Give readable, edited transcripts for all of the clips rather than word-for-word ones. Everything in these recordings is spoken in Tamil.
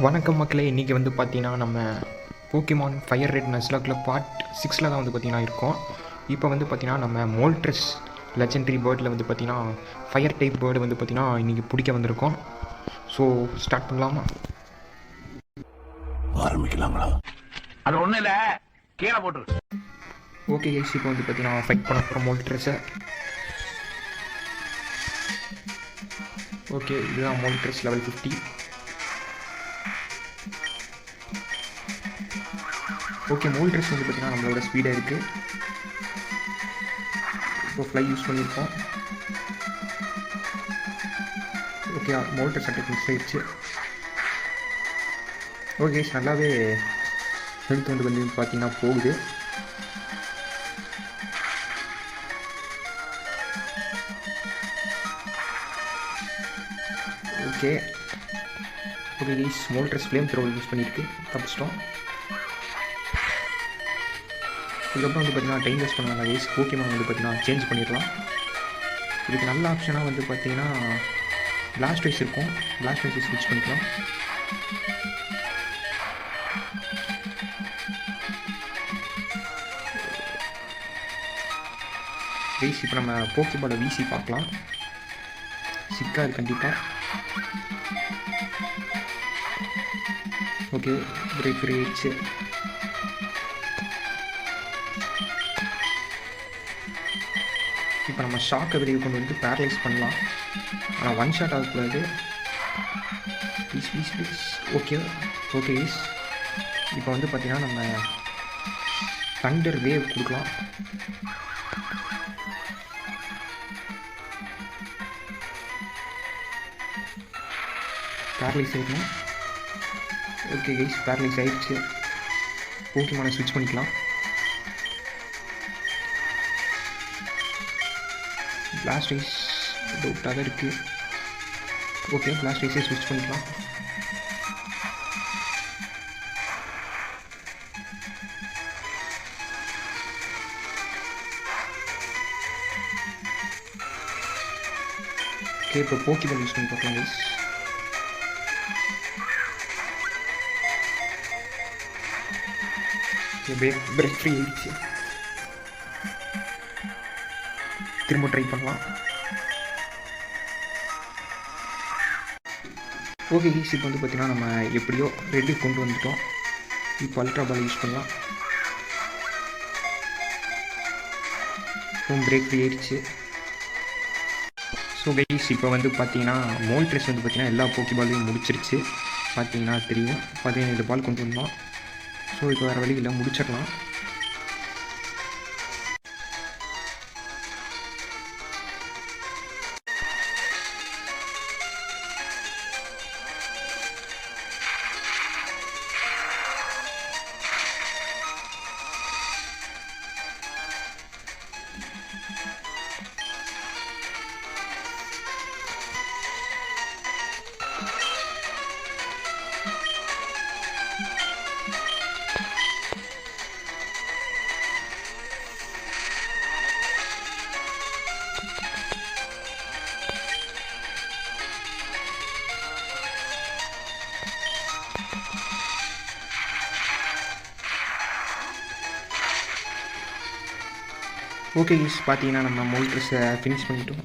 வணக்கம் மக்களே. இன்றைக்கி வந்து பார்த்தீங்கன்னா நம்ம போக்கிமான் ஃபயர் ரெட் நஸ்லாக்கில் பார்ட் 6 தான் வந்து பார்த்தீங்கன்னா இருக்கோம். இப்போ வந்து பார்த்தீங்கன்னா நம்ம மோல்ட்ரஸ் லெஜெண்டரி பேர்டில் வந்து பார்த்தீங்கன்னா ஃபயர் டைப் பேர்டு வந்து பார்த்தீங்கன்னா இன்றைக்கி பிடிக்க வந்திருக்கோம். ஸோ ஸ்டார்ட் பண்ணலாமா? ஆரம்பிக்கலாங்களா? அது ஒன்றும் இல்லை, கீழே போட்டுரு. ஓகே கைஸ், இப்போ வந்து பார்த்தீங்கன்னா ஃபைட் பண்ண போகிறோம் மோல்ட்ரஸை. ஓகே, இதுதான் மோல்ட்ரஸ் லெவல் 50. ஓகே, மோல்ட்ரஸ் வந்து பார்த்தீங்கன்னா நம்மளோட ஸ்பீடாக இருக்குது. இப்போ ஃப்ளை யூஸ் பண்ணியிருக்கோம். ஓகே, மோல்ட்ரஸ் அட்டாக் மிஸ் ஆயிடுச்சு. ஓகே, நல்லாவே ஹெல்த் வந்து பார்த்தீங்கன்னா போகுது. Okay okay guys, Moltres flamethrower use பண்ணியிருக்கு, தப்பிச்சிட்டோம். இதுக்கப்புறம் வந்து பார்த்தீங்கன்னா டைம் வேஸ்ட் பண்ணாங்க கைஸ். போக்கிமான் வந்து பார்த்தீங்கன்னா சேஞ்ச் பண்ணிடலாம். இதுக்கு நல்ல ஆப்ஷனாக வந்து பார்த்தீங்கன்னா பிளாஸ்ட்வைஸ் இருக்கும். பிளாஸ்ட்வைஸை ஸ்விட்ச் பண்ணிக்கலாம். கைஸ், இப்போ நம்ம போக்கிபாலை வீசி பார்க்கலாம். சிக்காது கண்டிப்பாக. ஓகே, பிரேக் ஃப்ரீ ஆயிடுச்சு. இப்போ நம்ம ஷாக்கை வெளியே கொண்டு வந்து பேரலைஸ் பண்ணலாம். ஆனால் ஒன் ஷாட் ஆகக்கூடாது. Please please please. Okay okay please. இப்போ வந்து பார்த்தீங்கன்னா நம்ம தண்டர் வேவ் கொடுக்கலாம். பேரலைஸ் ஆகிடணும். ஓகே கைஸ், பேரலைஸ் ஆகிடுச்சு. போக்கிமானை ஸ்விட்ச் பண்ணிக்கலாம். பிளாஸ்ட்வைஸ் டவுட்டாக தான் இருக்குது. ஓகே, பிளாஸ்ட்வைஸே ஸ்விட்ச் பண்ணிக்கலாம். ஓகே, இப்போ போக்கிபால் யூஸ் பண்ணி பார்க்கலாம் கைஸ். பிரேக் ஃப்ரீ ஆயிடுச்சு. திரும்ப ட்ரை பண்ணலாம். ஓகே கைஸ், இப்போ வந்து பார்த்தீங்கன்னா நம்ம எப்படியோ ரெடி கொண்டு வந்துட்டோம். இப்போ அல்ட்ரா பால் யூஸ் பண்ணலாம். பிரேக் ஃப்ரீ ஆயிடுச்சு. ஸோ கைஸ், இப்போ வந்து பார்த்தீங்கன்னா மோல்ட்ரஸ் வந்து பார்த்தீங்கன்னா எல்லா போக்கிபாலையும் முடிச்சிருச்சு. பார்த்தீங்கன்னா தெரியும், 17 பால் கொண்டு வந்தோம். ஸோ இப்போ வேறு வழி இல்லை, முடிச்சிடலாம். ஓகே கைஸ், பார்த்தீங்கன்னா நம்ம மோல்ட்ரஸை ஃபினிஷ் பண்ணிட்டோம்.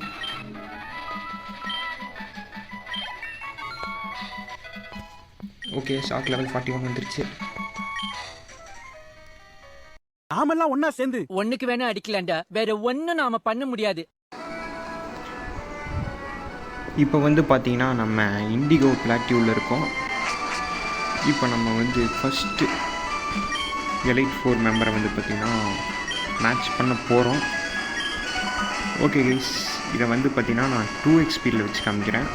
ஓகே, ஷாக் லெவல் 41 வந்துருச்சு. நாமெல்லாம் ஒன்னா சேர்ந்து ஒண்ணுக்கு வேணா அடிக்கலாம்டா, வேற ஒன்னும் நாம பண்ண முடியாது. இப்போ வந்து பார்த்தீங்கன்னா நம்ம இண்டிகோ பிளாட்டியூவில் இருக்கோம். இப்போ நம்ம வந்து ஃபஸ்ட்டு எலைட் 4 மெம்பரை வந்து பார்த்திங்கன்னா மேட்ச் பண்ண போகிறோம். ஓகே கைஸ், இதை வந்து பார்த்தீங்கன்னா நான் 2x ஸ்பீடில் வச்சு காமிக்கிறேன்.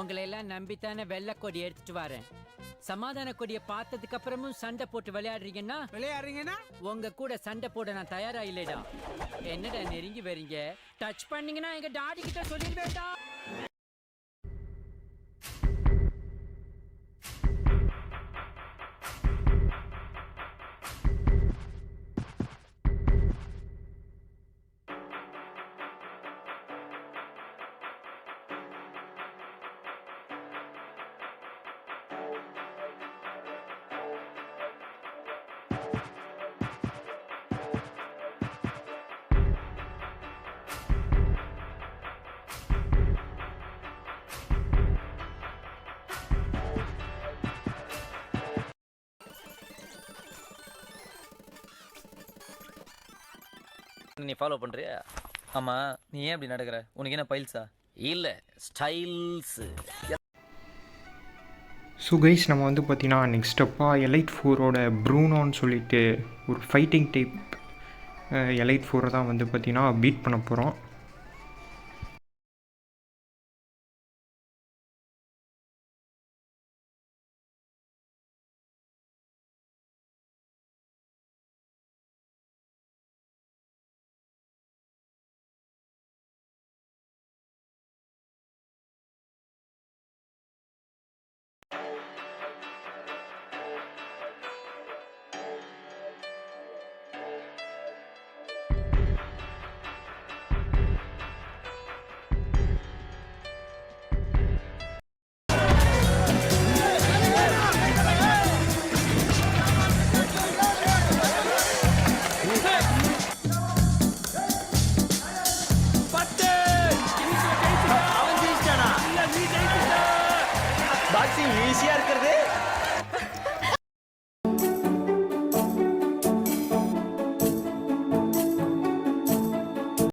உங்களை எல்லாம் நம்பித்தானே வெள்ளை கொடி எடுத்துட்டு வரேன். சமாதான கொடியை பார்த்ததுக்கு அப்புறமும் சண்டை போட்டு விளையாடுறீங்கன்னா உங்க கூட சண்டை போட நான் தயாரா இல்லடா. என்னடா நெருங்கி வரீங்க? டச் பண்ணீங்கன்னா எங்க டாடி கிட்ட சொல்லிடுவேண்டா. ட்ரெயினில் நீ ஃபாலோ பண்ணுறியா? ஆமாம், நீ ஏன் அப்படி நடக்கிற? உனக்கு என்ன பைல்ஸா? இல்ல ஸ்டைல்ஸு. ஸோ கைஸ் நம்ம வந்து பார்த்தீங்கன்னா நெக்ஸ்ட் ஸ்டெப்பாக எலைட் 4ஓட ப்ரூனோன்னு சொல்லிட்டு ஒரு ஃபைட்டிங் டைப் எலைட் 4 தான் வந்து பார்த்தீங்கன்னா பீட் பண்ண போகிறோம். பாக்ஸிங் ஈஸியாக இருக்கிறது.